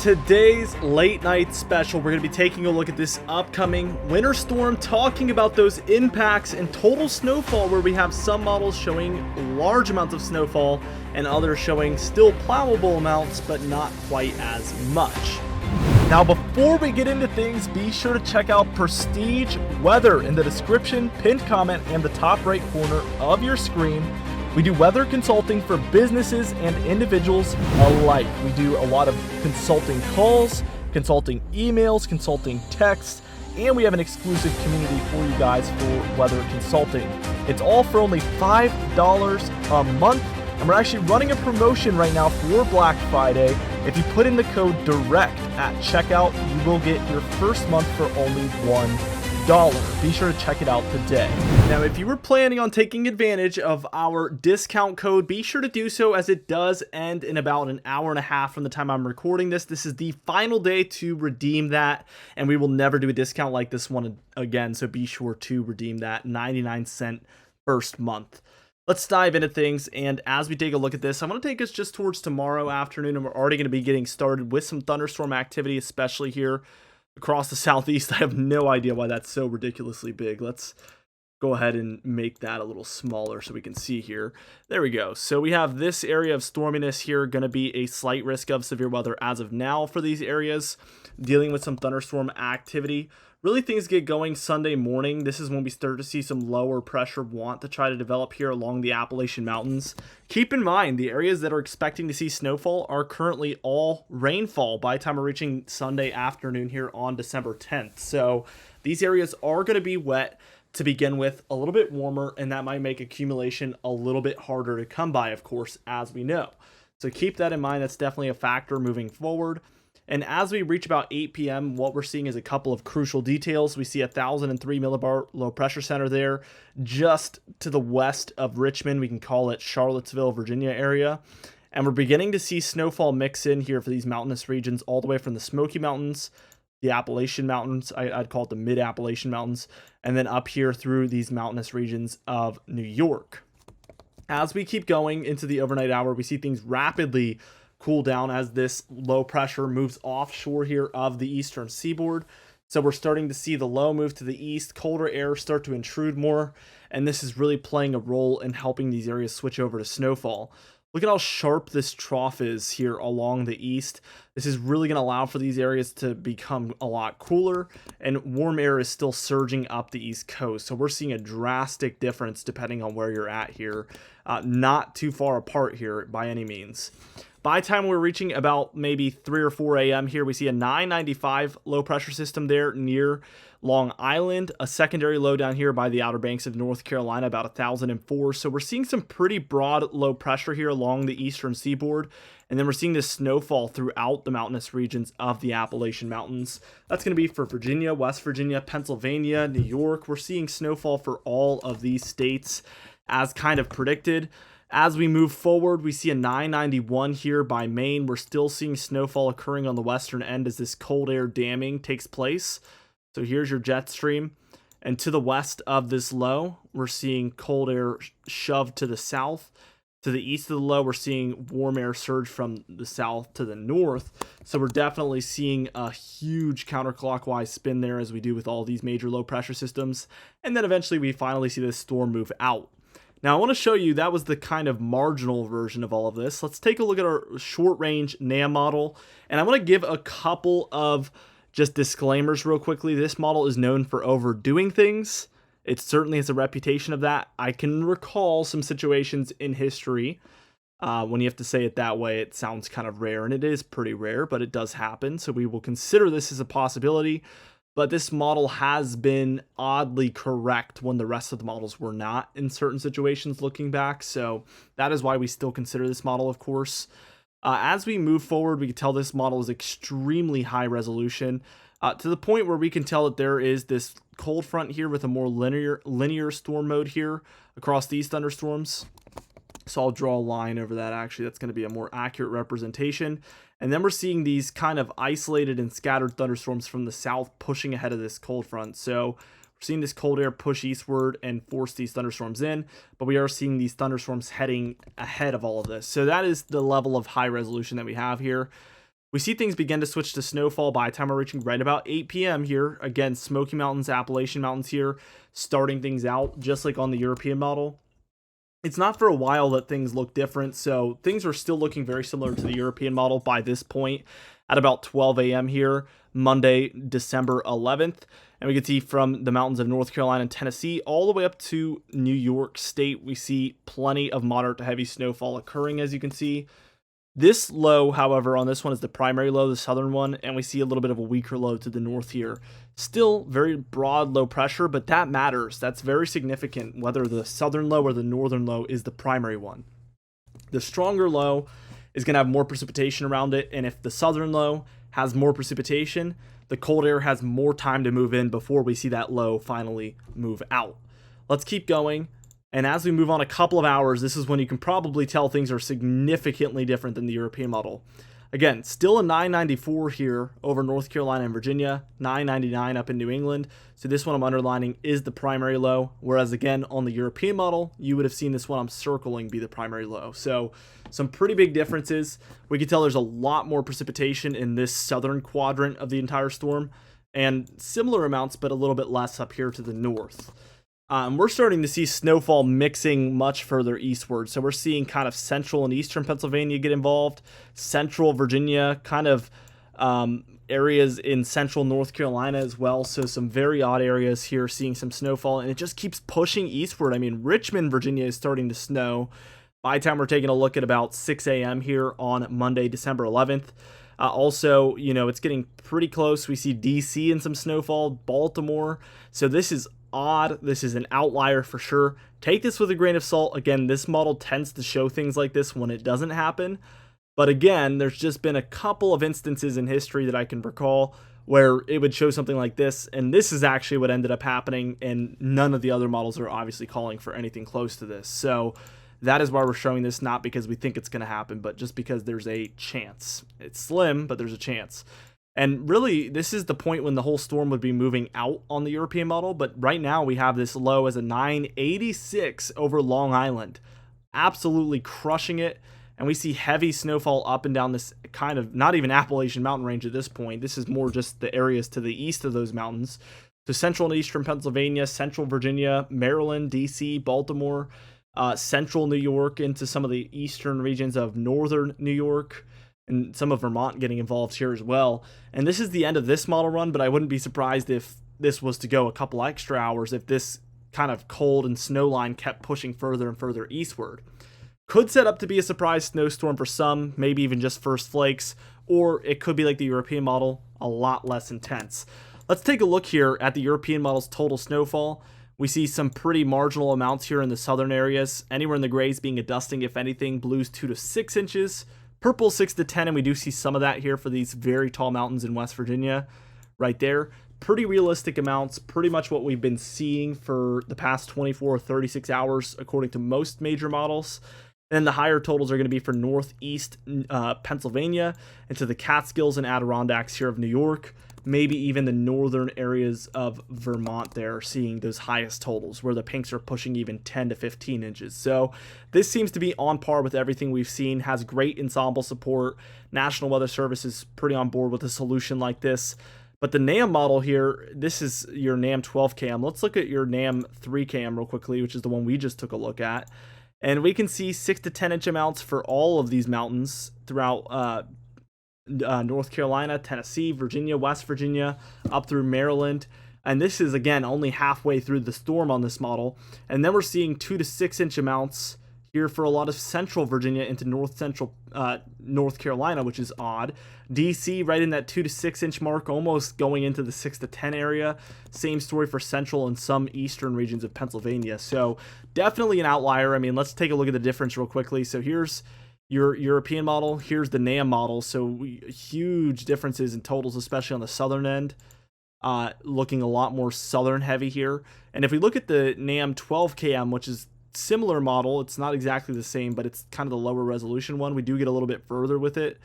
today's late night special, we're going to be taking a look at this upcoming winter storm, talking about those impacts and total snowfall, where we have some models showing large amounts of snowfall and others showing still plowable amounts, but not quite as much. Now, before we get into things, be sure to check out Prestige Weather in the description, pinned comment, and the top right corner of your screen. We do weather consulting for businesses and individuals alike. We do a lot of consulting calls, consulting emails, consulting texts, and we have an exclusive community for you guys for weather consulting. It's all for only $5 a month, and we're actually running a promotion right now for Black Friday. If you put in the code DIRECT at checkout, you will get your first month for only $1. Be sure to check it out today. Now, if you were planning on taking advantage of our discount code, be sure to do so, as it does end in about an hour and a half from the time I'm recording this. This is the final day to redeem that, and we will never do a discount like this one again, so be sure to redeem that 99-cent first month. Let's dive into things, and as we take a look at this, I'm going to take us just towards tomorrow afternoon, and we're already going to be getting started with some thunderstorm activity, especially here across the southeast. I have no idea why that's so ridiculously big. Let's go ahead and make that a little smaller so we can see here. There we go. So we have this area of storminess here, going to be a slight risk of severe weather as of now for these areas, dealing with some thunderstorm activity. Really, things get going Sunday morning. This is when we start to see some lower pressure want to try to develop here along the Appalachian Mountains. Keep in mind, the areas that are expecting to see snowfall are currently all rainfall by the time we're reaching Sunday afternoon here on December 10th. So these areas are going to be wet to begin with, a little bit warmer, and that might make accumulation a little bit harder to come by, of course, as we know. So keep that in mind. That's definitely a factor moving forward. And as we reach about 8 p.m., what we're seeing is a couple of crucial details. We see a 1,003 millibar low pressure center there just to the west of Richmond. We can call it Charlottesville, Virginia area. And we're beginning to see snowfall mix in here for these mountainous regions all the way from the Smoky Mountains, the Appalachian Mountains, I'd call it the mid-Appalachian Mountains, and then up here through these mountainous regions of New York. As we keep going into the overnight hour, we see things rapidly cool down as this low pressure moves offshore here of the eastern seaboard. So we're starting to see the low move to the east, colder air start to intrude more, and this is really playing a role in helping these areas switch over to snowfall. Look at how sharp this trough is here along the east. This is really going to allow for these areas to become a lot cooler, and warm air is still surging up the east coast. So we're seeing a drastic difference depending on where you're at here. Not too far apart here by any means. By the time we're reaching about maybe 3 or 4 a.m. here, we see a 995 low pressure system there near Long Island, a secondary low down here by the Outer Banks of North Carolina, about 1,004. So we're seeing some pretty broad low pressure here along the eastern seaboard. And then we're seeing this snowfall throughout the mountainous regions of the Appalachian Mountains. That's going to be for Virginia, West Virginia, Pennsylvania, New York. We're seeing snowfall for all of these states as kind of predicted. As we move forward, we see a 991 here by Maine. We're still seeing snowfall occurring on the western end as this cold air damming takes place. So here's your jet stream. And to the west of this low, we're seeing cold air shoved to the south. To the east of the low, we're seeing warm air surge from the south to the north. So we're definitely seeing a huge counterclockwise spin there, as we do with all these major low pressure systems. And then eventually we finally see this storm move out. Now, I want to show you that was the kind of marginal version of all of this. Let's take a look at our short-range NAM model, and I want to give a couple of just disclaimers real quickly. This model is known for overdoing things. It certainly has a reputation of that. I can recall some situations in history when you have to say it that way. It sounds kind of rare, and it is pretty rare, but it does happen, so we will consider this as a possibility. But this model has been oddly correct when the rest of the models were not in certain situations looking back. So that is why we still consider this model, of course. As we move forward, we can tell this model is extremely high resolution to the point where we can tell that there is this cold front here with a more linear storm mode here across these thunderstorms. So I'll draw a line over that. Actually, that's going to be a more accurate representation. And then we're seeing these kind of isolated and scattered thunderstorms from the south pushing ahead of this cold front. So we're seeing this cold air push eastward and force these thunderstorms in, but we are seeing these thunderstorms heading ahead of all of this. So that is the level of high resolution that we have here. We see things begin to switch to snowfall by the time we're reaching right about 8 p.m. here. Again, Smoky Mountains, Appalachian Mountains here, starting things out just like on the European model. It's not for a while that things look different, so things are still looking very similar to the European model by this point at about 12 a.m. here, Monday, December 11th. And we can see from the mountains of North Carolina and Tennessee all the way up to New York State, we see plenty of moderate to heavy snowfall occurring, as you can see. This low, however, on this one is the primary low, the southern one, and we see a little bit of a weaker low to the north here. Still very broad low pressure, but that matters. That's very significant, whether the southern low or the northern low is the primary one. The stronger low is going to have more precipitation around it, and if the southern low has more precipitation, the cold air has more time to move in before we see that low finally move out. Let's keep going. And as we move on a couple of hours, this is when you can probably tell things are significantly different than the European model. Again, still a 994 here over North Carolina and Virginia, 999 up in New England. So this one I'm underlining is the primary low, whereas again on the European model, you would have seen this one I'm circling be the primary low. So some pretty big differences. We can tell there's a lot more precipitation in this southern quadrant of the entire storm, and similar amounts, but a little bit less up here to the north. We're starting to see snowfall mixing much further eastward. So we're seeing kind of central and eastern Pennsylvania get involved, central Virginia, kind of areas in central North Carolina as well. So some very odd areas here seeing some snowfall, and it just keeps pushing eastward. I mean, Richmond, Virginia is starting to snow by the time we're taking a look at about 6 a.m. here on Monday, December 11th. Also, it's getting pretty close. We see DC in some snowfall, Baltimore. So this is odd. This is an outlier for sure. Take this with a grain of salt. Again, this model tends to show things like this when it doesn't happen. But again, there's just been a couple of instances in history that I can recall where it would show something like this, and this is actually what ended up happening, and none of the other models are obviously calling for anything close to this. So that is why we're showing this, not because we think it's going to happen, but just because there's a chance. It's slim, but there's a chance. And really, this is the point when the whole storm would be moving out on the European model. But right now, we have this low as a 986 over Long Island. Absolutely crushing it. And we see heavy snowfall up and down this kind of, not even Appalachian mountain range at this point. This is more just the areas to the east of those mountains. So central and eastern Pennsylvania, central Virginia, Maryland, D.C., Baltimore, central New York into some of the eastern regions of northern New York, and some of Vermont getting involved here as well. And this is the end of this model run, but I wouldn't be surprised if this was to go a couple extra hours if this kind of cold and snow line kept pushing further and further eastward. Could set up to be a surprise snowstorm for some, maybe even just first flakes, or it could be like the European model, a lot less intense. Let's take a look here at the European model's total snowfall. We see some pretty marginal amounts here in the southern areas, anywhere in the grays being a dusting, if anything, blues 2 to 6 inches, purple 6 to 10, and we do see some of that here for these very tall mountains in West Virginia right there. Pretty realistic amounts, pretty much what we've been seeing for the past 24 or 36 hours according to most major models. And the higher totals are going to be for northeast Pennsylvania into the Catskills and Adirondacks here of New York, maybe even the northern areas of Vermont there, seeing those highest totals where the pinks are pushing even 10 to 15 inches. So this seems to be on par with everything we've seen, has great ensemble support. National Weather Service is pretty on board with a solution like this. But the NAM model here, this is your NAM 12 cam. Let's look at your NAM 3 cam real quickly, which is the one we just took a look at. And we can see 6 to 10 inch amounts for all of these mountains throughout North Carolina, Tennessee, Virginia, West Virginia, up through Maryland. And this is, again, only halfway through the storm on this model. And then we're seeing 2 to 6 inch amounts here for a lot of central Virginia into north central North Carolina, which is odd. DC right in that 2 to 6 inch mark, almost going into the 6 to 10 area. Same story for central and some eastern regions of Pennsylvania. So definitely an outlier. I mean, let's take a look at the difference real quickly. So here's your European model. Here's the NAM model. So huge differences in totals, especially on the southern end. Looking a lot more southern heavy here. And if we look at the NAM 12 km, which is similar model, it's not exactly the same, but it's kind of the lower resolution one. We do get a little bit further with it.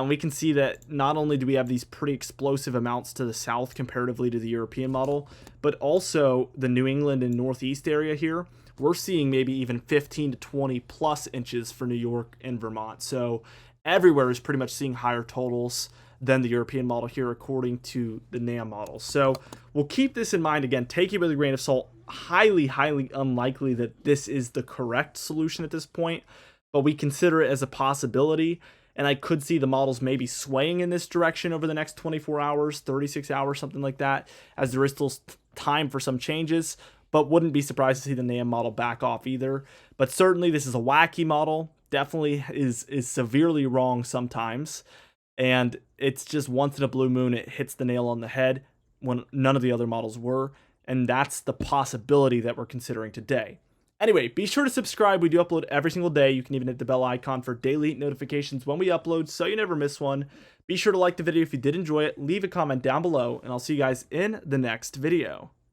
We can see that not only do we have these pretty explosive amounts to the south comparatively to the European model, but also the New England and Northeast area here, we're seeing maybe even 15 to 20 plus inches for New York and Vermont. So everywhere is pretty much seeing higher totals than the European model here, according to the NAM model. So we'll keep this in mind. Again, take it with a grain of salt. Highly, highly unlikely that this is the correct solution at this point, but we consider it as a possibility. And I could see the models maybe swaying in this direction over the next 24 hours, 36 hours, something like that, as there is still time for some changes. But wouldn't be surprised to see the NAM model back off either. But certainly this is a wacky model. Definitely is severely wrong sometimes. And it's just once in a blue moon, it hits the nail on the head when none of the other models were. And that's the possibility that we're considering today. Anyway, be sure to subscribe. We do upload every single day. You can even hit the bell icon for daily notifications when we upload so you never miss one. Be sure to like the video if you did enjoy it. Leave a comment down below, and I'll see you guys in the next video.